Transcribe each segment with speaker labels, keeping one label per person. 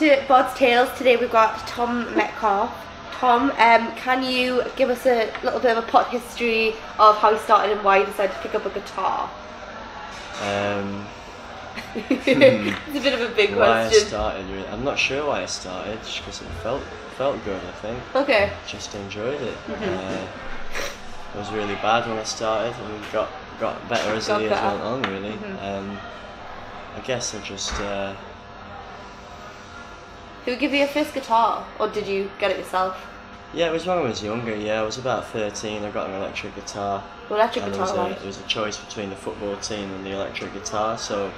Speaker 1: to Bards Tales. Today we've got Tom Metcalfe. Tom, can you give us a little bit of a pot history of how you started and why you decided to pick up a guitar? It's a bit of a big question.
Speaker 2: Why I started, really. I'm not sure why I started, just because it felt good, I think.
Speaker 1: Okay.
Speaker 2: Just enjoyed it. It was really bad when I started, and got better as the years went on, really. I guess I just...
Speaker 1: Who gave you your first guitar, or did you get it yourself?
Speaker 2: Yeah, it was when I was younger, yeah. I was about 13, I got an electric guitar.
Speaker 1: Electric guitar,
Speaker 2: It was a choice between the football team and the electric guitar, so...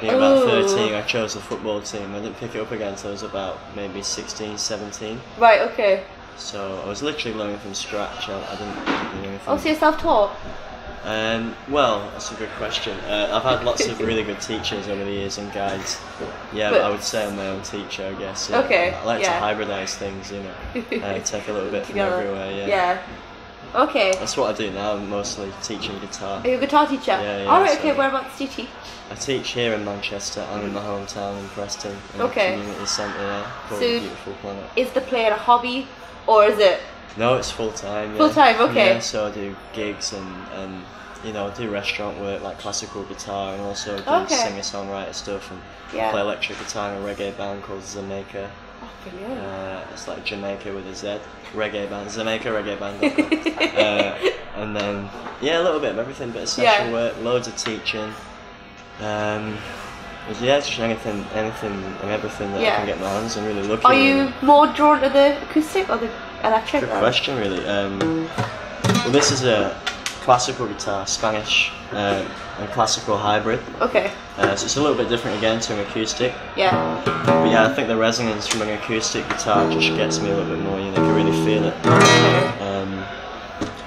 Speaker 2: Yeah, about 13 I chose the football team. I didn't pick it up again until I was about maybe 16, 17.
Speaker 1: Right, okay.
Speaker 2: So I was literally learning from scratch. I didn't do anything.
Speaker 1: Oh, so you're self-taught?
Speaker 2: Well, that's a good question. I've had lots of really good teachers over the years and guides. Yeah, but I would say I'm my own teacher, I guess. Yeah.
Speaker 1: Okay.
Speaker 2: I like to hybridise things, you know. Take a little bit from everywhere, yeah.
Speaker 1: Yeah. Okay.
Speaker 2: That's what I do now, mostly teaching guitar.
Speaker 1: Are you a guitar teacher?
Speaker 2: Yeah.
Speaker 1: Alright, okay, whereabouts do you teach?
Speaker 2: I teach here in Manchester. I'm in my hometown in Preston, in a community centre called the Beautiful Planet.
Speaker 1: Is the playing a hobby, or is it?
Speaker 2: No, it's full time. Yeah.
Speaker 1: Full time, okay.
Speaker 2: Yeah, so I do gigs and you know, do restaurant work like classical guitar, and also do singer-songwriter stuff, and play electric guitar in a reggae band called Jamaica.
Speaker 1: Oh, brilliant.
Speaker 2: It's like Jamaica with a Z. Reggae band, Jamaica reggae band. And then a little bit of everything, bit of session work, loads of teaching. Just anything and everything that I can get my hands on. Really lucky.
Speaker 1: Are you more drawn to the acoustic or the electric?
Speaker 2: Good question, really. Well, this is a classical guitar, Spanish, and classical hybrid.
Speaker 1: Okay.
Speaker 2: So it's a little bit different again to an acoustic.
Speaker 1: Yeah.
Speaker 2: But yeah, I think the resonance from an acoustic guitar just gets me a little bit more. You know, you can really feel it.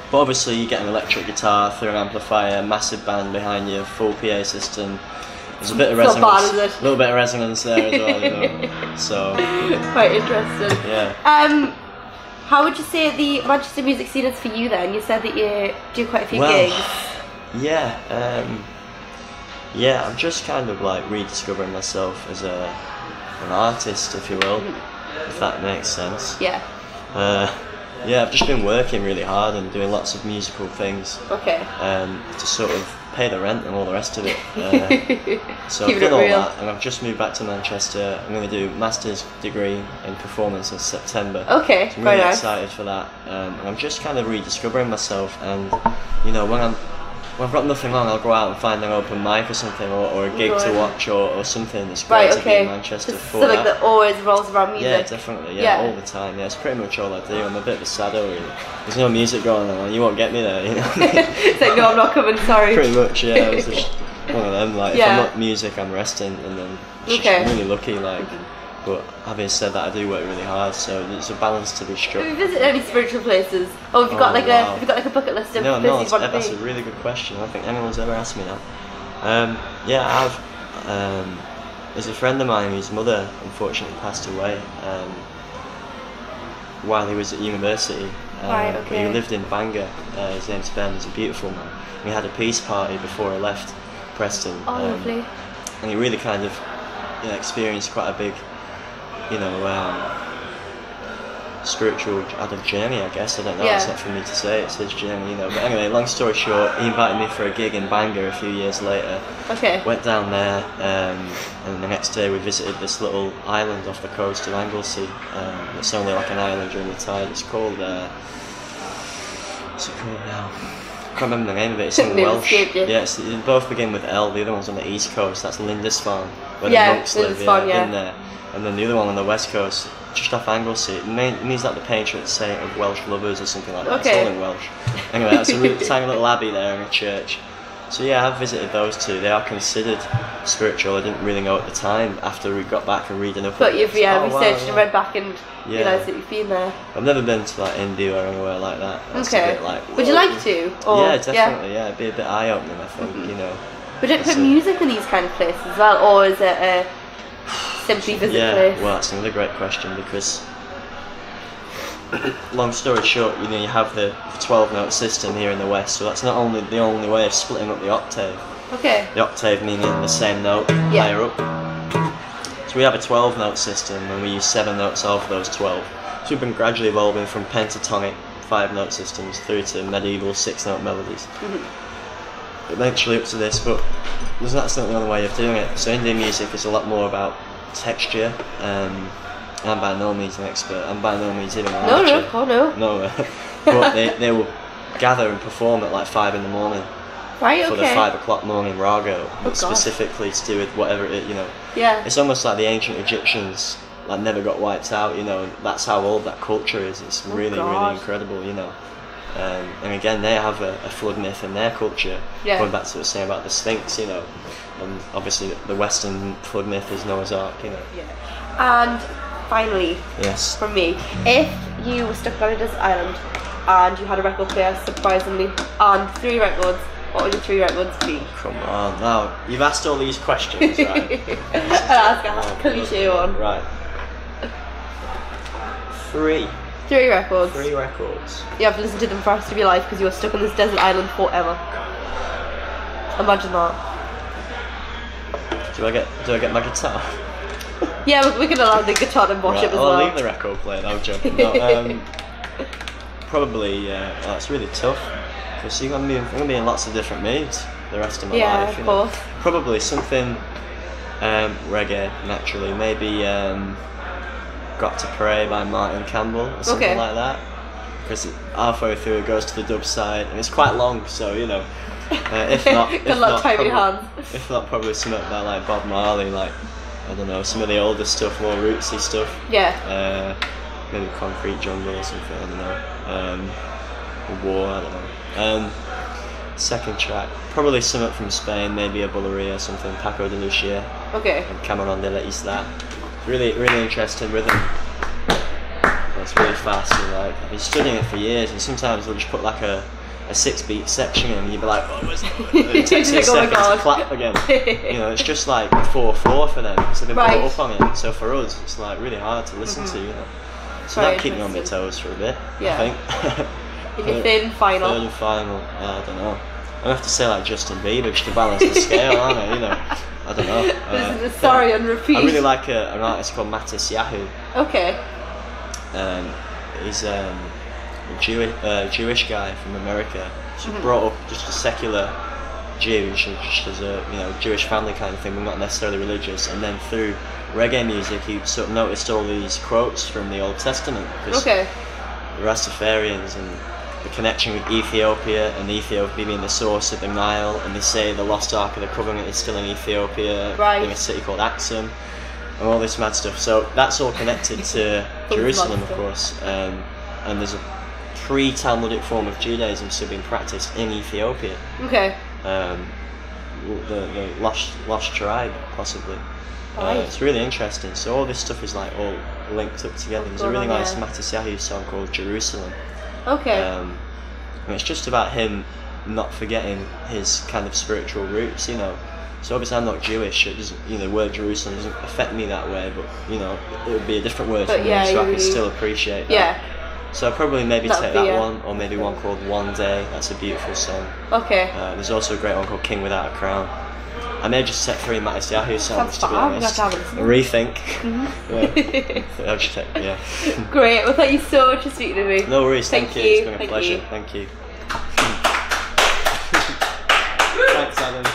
Speaker 2: But obviously, you get an electric guitar through an amplifier, massive band behind you, full PA system. There's a bit of resonance.
Speaker 1: Not bad, is it?
Speaker 2: A little bit of resonance there as well, you know. So.
Speaker 1: Quite interesting.
Speaker 2: Yeah.
Speaker 1: How would you say the Manchester music scene is for you then? You said that you do quite a few gigs.
Speaker 2: Yeah. I'm just kind of like rediscovering myself as an artist, if you will, if that makes sense.
Speaker 1: Yeah.
Speaker 2: I've just been working really hard and doing lots of musical things.
Speaker 1: Okay.
Speaker 2: To sort of pay the rent and all the rest of it. So I've done all that, and I've just moved back to Manchester. I'm going to do a master's degree in performance in September.
Speaker 1: Okay,
Speaker 2: so I'm really excited for that. And I'm just kind of rediscovering myself, and you know, when I've got nothing on, I'll go out and find an open mic or something, or a gig to watch, or something. It's great to be in Manchester for
Speaker 1: something that always rolls around music.
Speaker 2: Yeah, definitely, all the time. Yeah, it's pretty much all I do. I'm a bit of a sado, really. There's no music going on, you won't get me there, you know.
Speaker 1: It's like, no, I'm not coming, sorry.
Speaker 2: Pretty much, yeah. It's just one of them, like, if I'm not music, I'm resting, and then I'm really lucky, like. But having said that, I do work really hard, so there's a balance to be struck.
Speaker 1: Have you visited any spiritual places? Or have you got like a bucket list of places you want to be?
Speaker 2: That's a really good question. I don't think anyone's ever asked me that. I have. There's a friend of mine whose mother unfortunately passed away while he was at university. But he lived in Bangor. His name's Ben. He's a beautiful man. We had a peace party before I left Preston.
Speaker 1: Oh, lovely.
Speaker 2: And he really kind of experienced quite a big, spiritual journey, I guess. I don't know, it's not for me to say, it's his journey, you know. But anyway, long story short, he invited me for a gig in Bangor a few years later.
Speaker 1: Okay.
Speaker 2: Went down there, and the next day we visited this little island off the coast of Anglesey. It's only like an island during the tide. It's called, what's it called now? I can't remember the name of it, it's in Welsh. They both begin with L, the other one's on the east coast, that's Lindisfarne, where the monks live. I've been there. And then the other one on the west coast, just off Anglesey, it means like the patron saint of Welsh lovers or something like that. It's all in Welsh. Anyway, that's a really tiny little abbey there and a church. So yeah, I've visited those two. They are considered spiritual. I didn't really know at the time after we got back and reading up.
Speaker 1: But you've researched and read back and realised that you've been there.
Speaker 2: I've never been to like India or anywhere like that. That's a bit like,
Speaker 1: would you like to? Or,
Speaker 2: yeah, definitely. Yeah, it'd be a bit eye-opening, I think. You know.
Speaker 1: But don't put music in these kind of places as well, or is it a simply visit place?
Speaker 2: Well, that's another great question because, long story short, you have the 12-note system here in the West, so that's not only the only way of splitting up the octave.
Speaker 1: Okay.
Speaker 2: The octave meaning the same note higher up. So So we have a 12-note system, and we use 7 notes of those 12. So we've been gradually evolving from pentatonic 5-note systems through to medieval 6-note melodies. Eventually up to this, but there's not the only way of doing it. So Indian music is a lot more about texture. I'm by no means an expert. I'm by no means even an archer. No. But they will gather and perform at like 5 in the morning.
Speaker 1: Right, okay.
Speaker 2: For the 5 o'clock morning raga, specifically to do with whatever it, you know.
Speaker 1: Yeah.
Speaker 2: It's almost like the ancient Egyptians like never got wiped out, you know. And that's how old that culture is. It's really incredible, you know. And again, they have a flood myth in their culture. Yeah. Going back to what I was saying about the Sphinx, you know. And obviously the Western flood myth is Noah's Ark, you know.
Speaker 1: Yeah. And finally,
Speaker 2: yes,
Speaker 1: from me, if you were stuck on a desert island and you had a record player, surprisingly, and 3 records, what would your 3 records be?
Speaker 2: Come on, now you've asked all these questions, right?
Speaker 1: I'll ask a cliche one.
Speaker 2: Right. 3
Speaker 1: records.
Speaker 2: 3 records.
Speaker 1: You have to listen to them for the rest of your life because you are stuck on this desert island forever. Imagine that.
Speaker 2: Do I get my guitar?
Speaker 1: Yeah, we can allow the guitar and wash it as well.
Speaker 2: I'll leave the record player. No, I'm joking. No, probably. It's really tough because I'm gonna be in lots of different moods the rest of my life.
Speaker 1: Yeah, of course.
Speaker 2: Probably something reggae naturally. Maybe "Got to Pray" by Martin Campbell or something like that. Because halfway through it goes to the dub side and it's quite long, so you know. If not, probably something by like Bob Marley, like I don't know, some of the older stuff, more rootsy stuff.
Speaker 1: Yeah.
Speaker 2: Maybe Concrete Jungle or something. I don't know. War. I don't know. Second track, probably something from Spain, maybe a Bulleria or something. Paco de Lucia.
Speaker 1: Okay.
Speaker 2: And Cameron de la Isla. Really interesting rhythm. It's really fast. And like I've been studying it for years, and sometimes they'll just put like a 6-beat section in and you'd be like, what was it? It takes 6 seconds to clap again. You know, it's just like 4/4 for them, so they've put up on it. So for us, it's like really hard to listen to, you know. So that keep me on my toes for a bit, I think.
Speaker 1: In your third and final?
Speaker 2: Third and final, I don't know. I'm gonna have to say like Justin Bieber just to balance the scale, aren't I? You know, I don't know.
Speaker 1: This is a sorry on repeat.
Speaker 2: I really like an artist called Mattis Yahoo.
Speaker 1: Okay.
Speaker 2: He's a Jewish guy from America. So brought up just a secular Jew, just as a Jewish family kind of thing, but not necessarily religious. And then through reggae music, he sort of noticed all these quotes from the Old Testament. Because the Rastafarians and the connection with Ethiopia, and Ethiopia being the source of the Nile, and they say the lost Ark of the Covenant is still in Ethiopia, in a city called Axum, and all this mad stuff. So that's all connected to Jerusalem, of course. And there's a pre-Talmudic form of Judaism still being practiced in Ethiopia.
Speaker 1: Okay.
Speaker 2: The lost tribe, possibly. It's really interesting. So all this stuff is like all linked up together. There's a really nice Mattis Yahoo song called Jerusalem.
Speaker 1: Okay.
Speaker 2: And it's just about him not forgetting his kind of spiritual roots, you know. So obviously I'm not Jewish. It doesn't, the word Jerusalem doesn't affect me that way, but it would be a different word for me, so I can still appreciate that. Yeah. So I'd probably maybe take that one, or maybe one called One Day. That's a beautiful song.
Speaker 1: Okay.
Speaker 2: There's also a great one called King Without a Crown. I may just set 3 Mattis Yahoo songs, to be honest. Rethink. I'll just take,
Speaker 1: Great. Well, thank you so much for speaking to me.
Speaker 2: No worries. Thank you. It's been a pleasure. Thank you. Thanks, Adam.